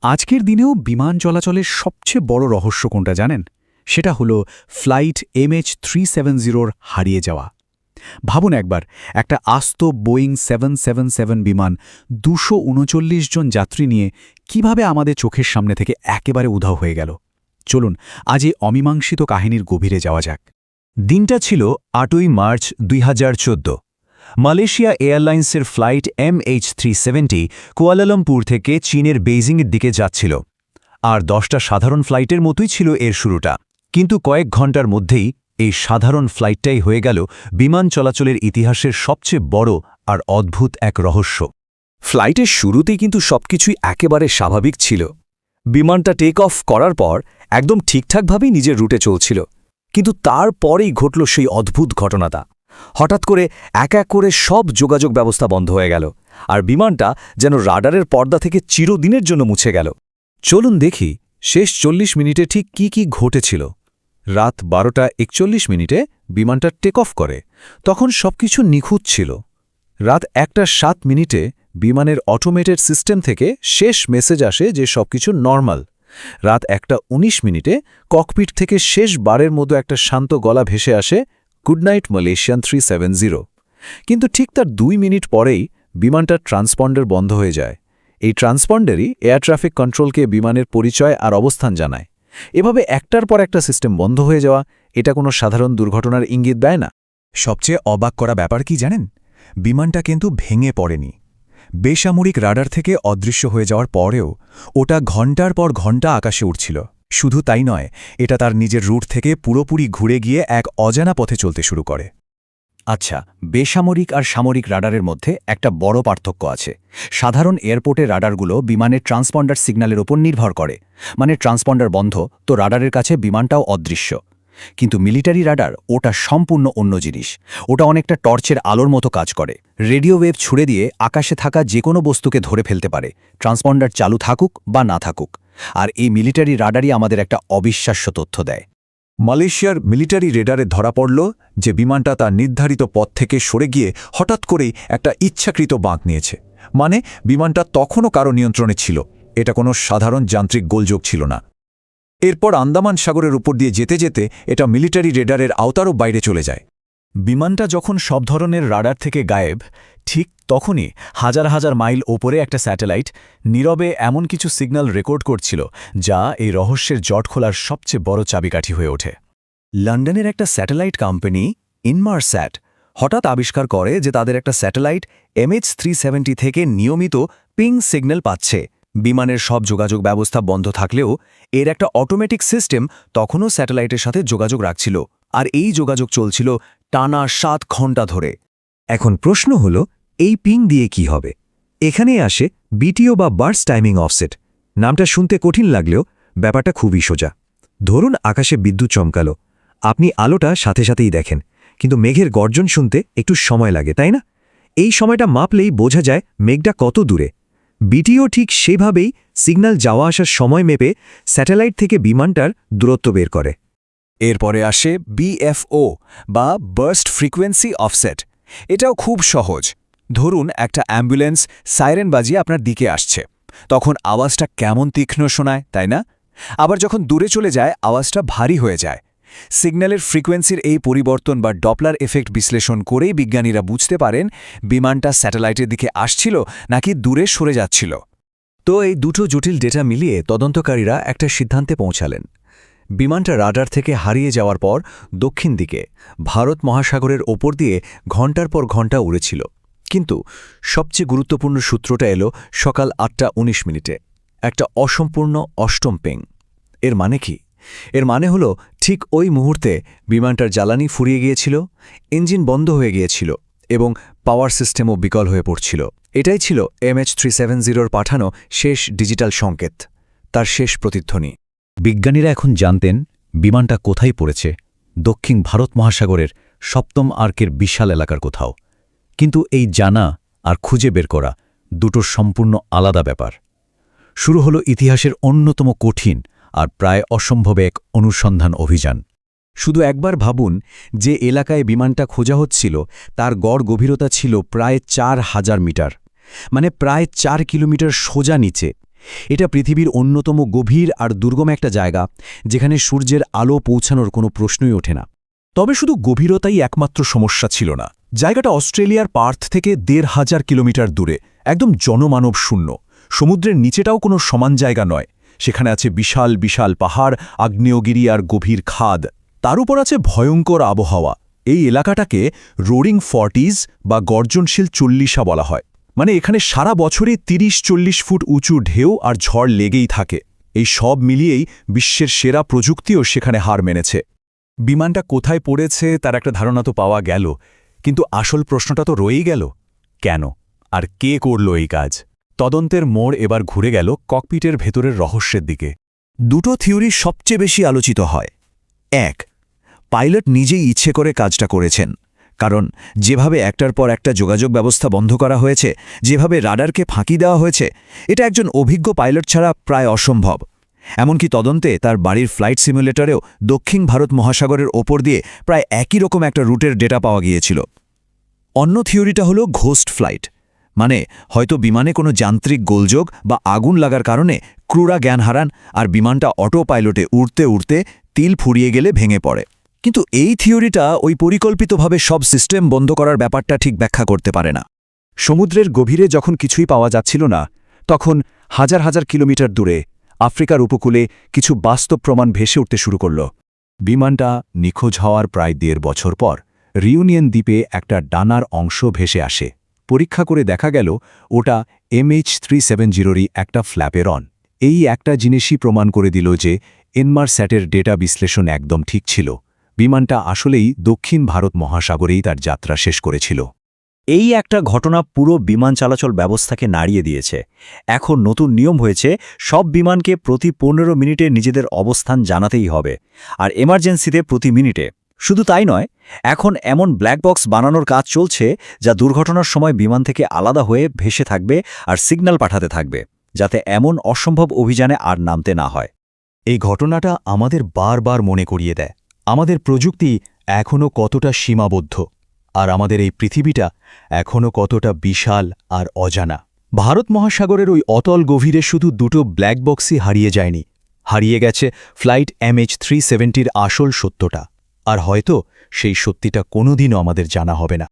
আজকের দিনেও বিমান চলাচলের সবচেয়ে বড় রহস্য কোনটা জানেন? সেটা হলো ফ্লাইট MH370 হারিয়ে যাওয়া। ভাবুন একবার, একটা আস্ত বোয়িং 777 বিমান 239 জন যাত্রী নিয়ে কিভাবে আমাদের চোখের সামনে থেকে একেবারে উধাও হয়ে গেল। চলুন আজ এই অমীমাংসিত কাহিনীর গভীরে যাওয়া যাক। দিনটা ছিল ৮ই মার্চ ২০১৪। মালয়েশিয়া এয়ারলাইন্সের ফ্লাইট MH370 কুয়ালালামপুর থেকে চীনের বেইজিংয়ের দিকে যাচ্ছিল। আর 10টা সাধারণ ফ্লাইটের মতোই ছিল এর শুরুটা। কিন্তু কয়েক ঘন্টার মধ্যেই এই সাধারণ ফ্লাইটটাই হয়ে গেল বিমান চলাচলের ইতিহাসের সবচেয়ে বড় আর অদ্ভুত এক রহস্য। ফ্লাইটের শুরুতেই কিন্তু সবকিছুই একেবারে স্বাভাবিক ছিল। বিমানটা টেক অফ করার পর একদম ঠিকঠাকভাবেই নিজের রুটে চলছিল, কিন্তু তারপরেই ঘটল সেই অদ্ভুত ঘটনাটা। হঠাৎ করে এক এক করে সব যোগাযোগ ব্যবস্থা বন্ধ হয়ে গেল, আর বিমানটা যেন রাডারের পর্দা থেকে চিরদিনের জন্য মুছে গেল। চলুন দেখি শেষ 40 মিনিটে ঠিক কি ঘটেছিল। রাত 12টা 41 মিনিটে বিমানটা টেক অফ করে, তখন সবকিছু নিখুঁত ছিল। রাত 1টা 7 মিনিটে বিমানের অটোমেটেড সিস্টেম থেকে শেষ মেসেজ আসে যে সবকিছু নর্মাল। রাত 1টা 19 মিনিটে ককপিট থেকে শেষবারের মতো একটা শান্ত গলা ভেসে আসে, গুড নাইট মালয়েশিয়ান 370। কিন্তু ঠিক তার 2 মিনিট পরেই বিমানটার ট্রান্সপন্ডার বন্ধ হয়ে যায়। এই ট্রান্সপন্ডারই এয়ার ট্রাফিক কন্ট্রোলকে বিমানের পরিচয় আর অবস্থান জানায়। এভাবে একটার পর একটা সিস্টেম বন্ধ হয়ে যাওয়া, এটা কোনো সাধারণ দুর্ঘটনার ইঙ্গিত দেয় না। সবচেয়ে অবাক করা ব্যাপার কি জানেন? বিমানটা কিন্তু ভেঙে পড়েনি। বেসামরিক রাডার থেকে অদৃশ্য হয়ে যাওয়ার পরেও ওটা ঘণ্টার পর ঘণ্টা আকাশে উড়ছিল। শুধু তাই নয়, এটা তার নিজের রুট থেকে পুরোপুরি ঘুরে গিয়ে এক অজানা পথে চলতে শুরু করে। আচ্ছা, বেসামরিক আর সামরিক রাডারের মধ্যে একটা বড় পার্থক্য আছে। সাধারণ এয়ারপোর্টের রাডারগুলো বিমানের ট্রান্সপন্ডার সিগন্যালের ওপর নির্ভর করে, মানে ট্রান্সপন্ডার বন্ধ তো রাডারের কাছে বিমানটাও অদৃশ্য। কিন্তু মিলিটারি রাডার ওটা সম্পূর্ণ অন্য জিনিস। ওটা অনেকটা টর্চের আলোর মতো কাজ করে। রেডিও ওয়েভ ছুড়ে দিয়ে আকাশে থাকা যে কোনো বস্তুকে ধরে ফেলতে পারে, ট্রান্সপন্ডার চালু থাকুক বা না থাকুক। আর এই মিলিটারি রাডারই আমাদের একটা অবিশ্বাস্য তথ্য দেয়। মালয়েশিয়ার মিলিটারি রেডারে ধরা পড়ল যে বিমানটা তার নির্ধারিত পথ থেকে সরে গিয়ে হঠাৎ করেই একটা ইচ্ছাকৃত বাঁক নিয়েছে। মানে বিমানটা তখনও কারো নিয়ন্ত্রণে ছিল, এটা কোনো সাধারণ যান্ত্রিক গোলযোগ ছিল না। এরপর আন্দামান সাগরের উপর দিয়ে যেতে যেতে এটা মিলিটারি রেডারের আওতারও বাইরে চলে যায়। বিমানটা যখন সব ধরনের রাডার থেকে গায়েব, ঠিক তখনই হাজার হাজার মাইল ওপরে একটা স্যাটেলাইট নীরবে এমন কিছু সিগন্যাল রেকর্ড করছিল যা এই রহস্যের জট খোলার সবচেয়ে বড় চাবিকাঠি হয়ে ওঠে। লন্ডনের একটা স্যাটেলাইট কোম্পানি ইনমারস্যাট হঠাৎ আবিষ্কার করে যে তাদের একটা স্যাটেলাইট MH370 থেকে নিয়মিত পিং সিগন্যাল পাচ্ছে। বিমানের সব যোগাযোগ ব্যবস্থা বন্ধ থাকলেও এর একটা অটোমেটিক সিস্টেম তখনও স্যাটেলাইটের সাথে যোগাযোগ রাখছিল, আর এই যোগাযোগ চলছিল টানা 7 ঘণ্টা ধরে। এখন প্রশ্ন হলো, এই পিং দিয়ে কি হবে? এখানেই আসে বিটিও বা বার্স্ট টাইমিং অফসেট। নামটা শুনতে কঠিন লাগলেও ব্যাপারটা খুবই সোজা। ধরুন আকাশে বিদ্যুৎ চমকালো, আপনি আলোটা সাথে সাথেই দেখেন, কিন্তু মেঘের গর্জন শুনতে একটু সময় লাগে, তাই না? এই সময়টা মাপলেই বোঝা যায় মেঘটা কত দূরে। বিটিও ঠিক সেভাবেই সিগন্যাল যাওয়া আসার সময় মেপে স্যাটেলাইট থেকে বিমানটার দূরত্ব বের করে। এরপরে আসে BFO বা বার্স্ট ফ্রিকোয়েন্সি অফসেট। এটাও খুব সহজ। ধরুন একটা অ্যাম্বুলেন্স সাইরেন বাজিয়ে আপনার দিকে আসছে, তখন আওয়াজটা কেমন তীক্ষ্ণ শোনায়, তাই না? আবার যখন দূরে চলে যায় আওয়াজটা ভারী হয়ে যায়। সিগন্যালের ফ্রিকোয়েন্সির এই পরিবর্তন বা ডপলার এফেক্ট বিশ্লেষণ করেই বিজ্ঞানীরা বুঝতে পারেন বিমানটা স্যাটেলাইটের দিকে আসছিল নাকি দূরে সরে যাচ্ছিল। তো এই দুটো জটিল ডেটা মিলিয়ে তদন্তকারীরা একটা সিদ্ধান্তে পৌঁছালেন। বিমানটা রাডার থেকে হারিয়ে যাওয়ার পর দক্ষিণ দিকে ভারত মহাসাগরের ওপর দিয়ে ঘণ্টার পর ঘণ্টা উড়েছিল। কিন্তু সবচেয়ে গুরুত্বপূর্ণ সূত্রটা এলো সকাল 8টা 19 মিনিটে, একটা অসম্পূর্ণ অষ্টম পিং। এর মানে কি? এর মানে হলো ঠিক ওই মুহূর্তে বিমানটার জ্বালানি ফুরিয়ে গিয়েছিল, ইঞ্জিন বন্ধ হয়ে গিয়েছিল এবং পাওয়ার সিস্টেমও বিকল হয়ে পড়ছিল। এটাই ছিল MH370 পাঠানো শেষ ডিজিটাল সংকেত, তার শেষ প্রতিধ্বনি। বিজ্ঞানীরা এখন জানতেন বিমানটা কোথায় পড়েছে, দক্ষিণ ভারত মহাসাগরের 7ম আর্কের বিশাল এলাকার কোথাও। কিন্তু এই জানা আর খুঁজে বের করা দুটো সম্পূর্ণ আলাদা ব্যাপার। শুরু হলো ইতিহাসের অন্যতম কঠিন আর প্রায় অসম্ভব এক অনুসন্ধান অভিযান। শুধু একবার ভাবুন, যে এলাকায় বিমানটা খোঁজা হচ্ছিল তার গড় গভীরতা ছিল প্রায় 4000 মিটার, মানে প্রায় 4 কিলোমিটার সোজা নিচে। এটা পৃথিবীর অন্যতম গভীর আর দুর্গম একটা জায়গা, যেখানে সূর্যের আলো পৌঁছানোর কোনো প্রশ্নই ওঠে না। তবে শুধু গভীরতাই একমাত্র সমস্যা ছিল না। জায়গাটা অস্ট্রেলিয়ার পার্থ থেকে ১,৫০০ কিলোমিটার দূরে, একদম জনমানব শূন্য। সমুদ্রের নিচেটাও কোনো সমান জায়গা নয়। সেখানে আছে বিশাল বিশাল পাহাড়, আগ্নেয়গিরি আর গভীর খাদ। তার উপর আছে ভয়ঙ্কর আবহাওয়া। এই এলাকাটাকে রোরিং 40s বা গর্জনশীল 40 বলা হয়। মানে এখানে সারা বছরই ৩০-৪০ ফুট উঁচু ঢেউ আর ঝড় লেগেই থাকে। এই সব মিলিয়েই বিশ্বের সেরা প্রযুক্তিও সেখানে হার মেনেছে। বিমানটা কোথায় পড়েছে তার একটা ধারণা তো পাওয়া গেল, কিন্তু আসল প্রশ্নটা তো রয়েই গেল, কেন আর কে করল এই কাজ? তদন্তের মোড় এবার ঘুরে গেল ককপিটের ভেতরের রহস্যের দিকে। দুটো থিওরি সবচেয়ে বেশি আলোচিত হয়। এক, পাইলট নিজেই ইচ্ছে করে কাজটা করেছেন, কারণ যেভাবে একটার পর একটা যোগাযোগ ব্যবস্থা বন্ধ করা হয়েছে, যেভাবে রাডারকে ফাঁকি দেওয়া হয়েছে, এটা একজন অভিজ্ঞ পাইলট ছাড়া প্রায় অসম্ভব। এমনকি তদন্তে তার বাড়ির ফ্লাইট সিমুলেটরেও দক্ষিণ ভারত মহাসাগরের ওপর দিয়ে প্রায় একই রকম একটা রুটের ডেটা পাওয়া গিয়েছিল। অন্য থিওরিটা হলো ঘোস্ট ফ্লাইট, মানে হয়তো বিমানে কোনো যান্ত্রিক গোলযোগ বা আগুন লাগার কারণে ক্রুরা জ্ঞান হারান আর বিমানটা অটো পাইলটে উড়তে উড়তে তিল ফুরিয়ে গেলে ভেঙে পড়ে। কিন্তু এই থিওরিটা ওই পরিকল্পিতভাবে সব সিস্টেম বন্ধ করার ব্যাপারটা ঠিক ব্যাখ্যা করতে পারে না। সমুদ্রের গভীরে যখন কিছুই পাওয়া যাচ্ছিল না, তখন হাজার হাজার কিলোমিটার দূরে আফ্রিকার উপকূলে কিছু বাস্তব প্রমাণ ভেসে উঠতে শুরু করল। বিমানটা নিখোঁজ হওয়ার প্রায় ১.৫ বছর পর রিউনিয়ন দ্বীপে একটা ডানার অংশ ভেসে আসে। পরীক্ষা করে দেখা গেল ওটা MH370-ই একটা ফ্ল্যাপেরন। এই একটা জিনিসই প্রমাণ করে দিল যে ইনমারস্যাটের ডেটা বিশ্লেষণ একদম ঠিক ছিল। বিমানটা আসলেই দক্ষিণ ভারত মহাসাগরেই তার যাত্রা শেষ করেছিল। এই একটা ঘটনা পুরো বিমান চলাচল ব্যবস্থাকে নাড়িয়ে দিয়েছে। এখন নতুন নিয়ম হয়েছে, সব বিমানকে প্রতি ১৫ মিনিটে নিজেদের অবস্থান জানাতেই হবে, আর এমার্জেন্সিতে প্রতি মিনিটে। শুধু তাই নয়, এখন এমন ব্ল্যাক বক্স বানানোর কাজ চলছে যা দুর্ঘটনার সময় বিমান থেকে আলাদা হয়ে ভেসে থাকবে আর সিগন্যাল পাঠাতে থাকবে, যাতে এমন অসম্ভব অভিযানে আর নামতে না হয়। এই ঘটনাটা আমাদের বারবার মনে করিয়ে দেয় আমাদের প্রযুক্তি এখনও কতটা সীমাবদ্ধ, আর আমাদের এই পৃথিবীটা এখনও কতটা বিশাল আর অজানা। ভারত মহাসাগরের ওই অতল গভীরে শুধু দুটো ব্ল্যাক বক্সই হারিয়ে যায়নি, হারিয়ে গেছে ফ্লাইট MH370-র আসল সত্যটা। আর হয়তো সেই সত্যিটা কোনোদিনও আমাদের জানা হবে না।